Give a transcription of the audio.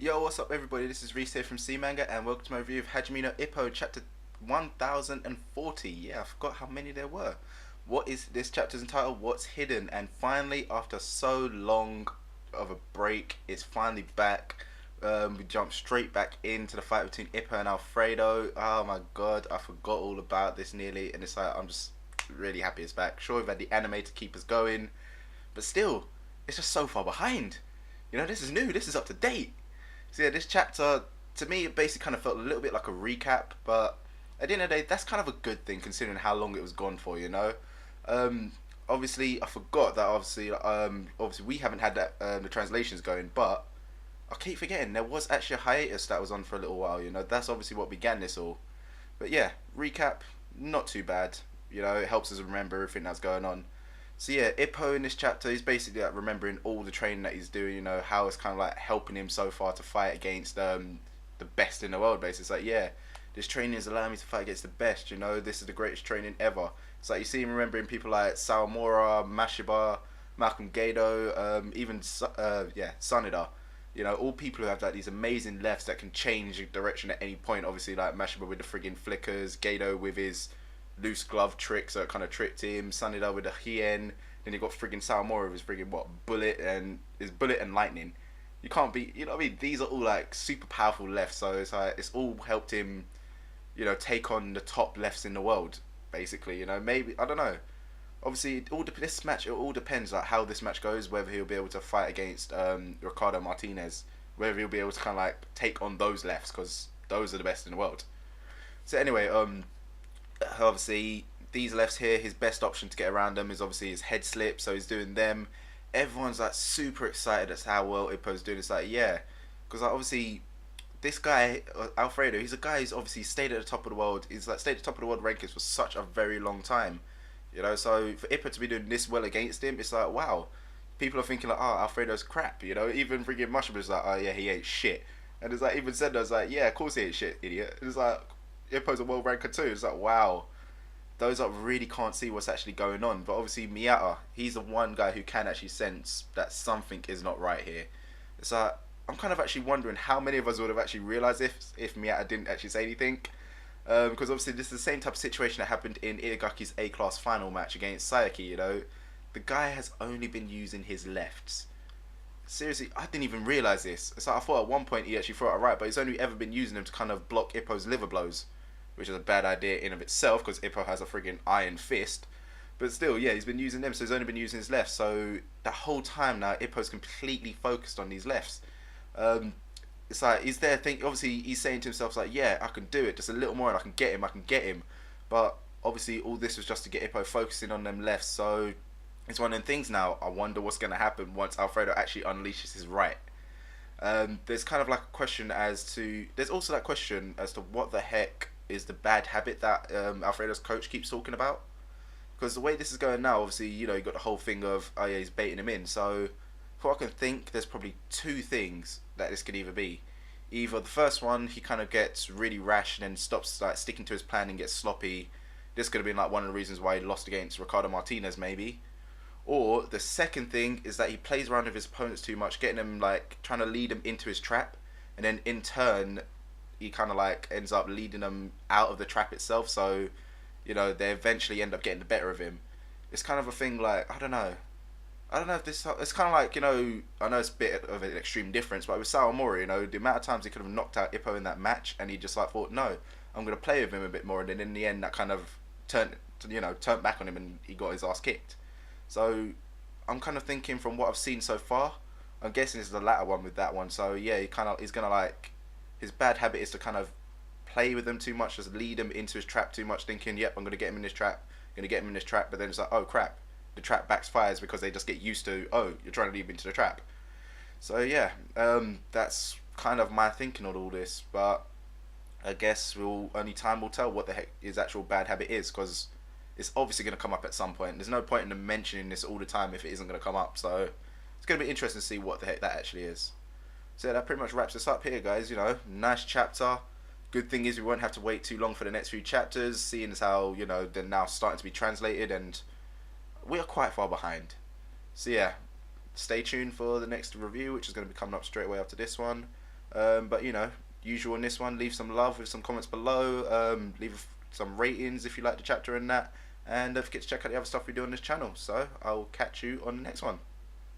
Yo, what's up everybody? This is Reese here from C Manga and welcome to my review of Hajime no Ippo chapter 1040. Yeah, I forgot how many there were. What is this chapter's entitled? What's Hidden? And finally, after so long of a break, it's finally back. We jump straight back into the fight between Ippo and Alfredo. Oh my god, I forgot all about this nearly, and it's like I'm just really happy it's back. Sure, we've had the anime to keep us going, but still, it's just so far behind. You know, this is new, this is up to date. So yeah, this chapter, to me, it basically kind of felt a little bit like a recap, but at the end of the day, that's kind of a good thing considering how long it was gone for, you know? Um, Obviously, I forgot that obviously we haven't had that the translations going, but I keep forgetting there was actually a hiatus that was on for a little while, you know? That's obviously what began this all. But yeah, recap, not too bad. You know, it helps us remember everything that's going on. So yeah, Ippo in this chapter, he's basically like remembering all the training that he's doing. You know how it's kind of like helping him so far to fight against the best in the world. Basically, it's like yeah, this training is allowing me to fight against the best. You know, this is the greatest training ever. It's like you see him remembering people like Sawamura, Mashiba, Malcolm Gado, even Sanada. You know, all people who have like these amazing lefts that can change direction at any point. Obviously, like Mashiba with the friggin' flickers, Gado with his loose glove trick, so it kind of tricked him. Sanada with the hien. Then you got friggin' Sawamura with his friggin' bullet and lightning. You can't be, you know what I mean? These are all like super powerful lefts, so it's like it's all helped him, you know, take on the top lefts in the world. Basically, you know, maybe I don't know. Obviously, this match it all depends like how this match goes, whether he'll be able to fight against Ricardo Martinez, whether he'll be able to kind of like take on those lefts because those are the best in the world. So anyway, obviously these lefts here, his best option to get around them is obviously his head slip, so he's doing them. Everyone's like super excited as how well Ippo's doing. It's like yeah, because like, obviously this guy Alfredo, he's a guy who's obviously stayed at the top of the world. He's like stayed at the top of the world rankings for such a very long time, you know. So for Ippo to be doing this well against him, it's like wow. People are thinking like, oh, Alfredo's crap, you know. Even freaking Mushroom is like, oh yeah, he ain't shit. And it's like even Sendo's like, yeah, of course he ain't shit, idiot. And it's like Ippo's a world ranker too. It's like wow, those that really can't see what's actually going on. But obviously Miyata, he's the one guy who can actually sense that something is not right here. It's like I'm kind of actually wondering how many of us would have actually realised if Miyata didn't actually say anything. Because obviously this is the same type of situation that happened in Itagaki's A-class final match against Sayaki, you know. The guy has only been using his lefts. Seriously, I didn't even realise this. It's like I thought at one point he actually thought it right, but he's only ever been using them to kind of block Ippo's liver blows, which is a bad idea in of itself because Ippo has a friggin' iron fist. But still, yeah, he's been using them, so he's only been using his left. So that whole time now, Ippo's completely focused on these lefts. Um, it's like he's there thinking. Obviously, he's saying to himself, like, "Yeah, I can do it. Just a little more, and I can get him. I can get him." But obviously, all this was just to get Ippo focusing on them lefts. So it's one of them things now. I wonder what's going to happen once Alfredo actually unleashes his right. There's kind of like a question as to. There's also that question as to what the heck is the bad habit that Alfredo's coach keeps talking about. Because the way this is going now, obviously, you know, you got the whole thing of, oh yeah, he's baiting him in. So, for what I can think, there's probably two things that this could either be. Either the first one, he kind of gets really rash and then stops like sticking to his plan and gets sloppy. This could have been like one of the reasons why he lost against Ricardo Martinez, maybe. Or the second thing is that he plays around with his opponents too much, getting them like trying to lead them into his trap, and then in turn, he kind of like ends up leading them out of the trap itself. So, you know, they eventually end up getting the better of him. It's kind of a thing like I don't know if this. It's kind of like, you know, I know it's a bit of an extreme difference, but with Sawamura, you know, the amount of times he could have knocked out Ippo in that match, and he just like thought, no, I'm gonna play with him a bit more, and then in the end, that kind of turned back on him, and he got his ass kicked. So I'm kind of thinking from what I've seen so far, I'm guessing this is the latter one with that one. So yeah, he's gonna like his bad habit is to kind of play with them too much, just lead him into his trap too much, thinking, yep, I'm gonna get him in this trap, but then it's like, oh crap, the trap backfires because they just get used to, oh, you're trying to lead me into the trap. So yeah, that's kind of my thinking on all this, but I guess only time will tell what the heck his actual bad habit is, because it's obviously going to come up at some point. There's no point in them mentioning this all the time if it isn't going to come up, so it's going to be interesting to see what the heck that actually is. So yeah, that pretty much wraps this up here, guys. You know, nice chapter. Good thing is we won't have to wait too long for the next few chapters, seeing as how, you know, they're now starting to be translated and we are quite far behind. So yeah, stay tuned for the next review, which is going to be coming up straight away after this one. But you know, usual in this one, leave some love with some comments below. Leave some ratings if you like the chapter and that. And don't forget to check out the other stuff we do on this channel. So I'll catch you on the next one.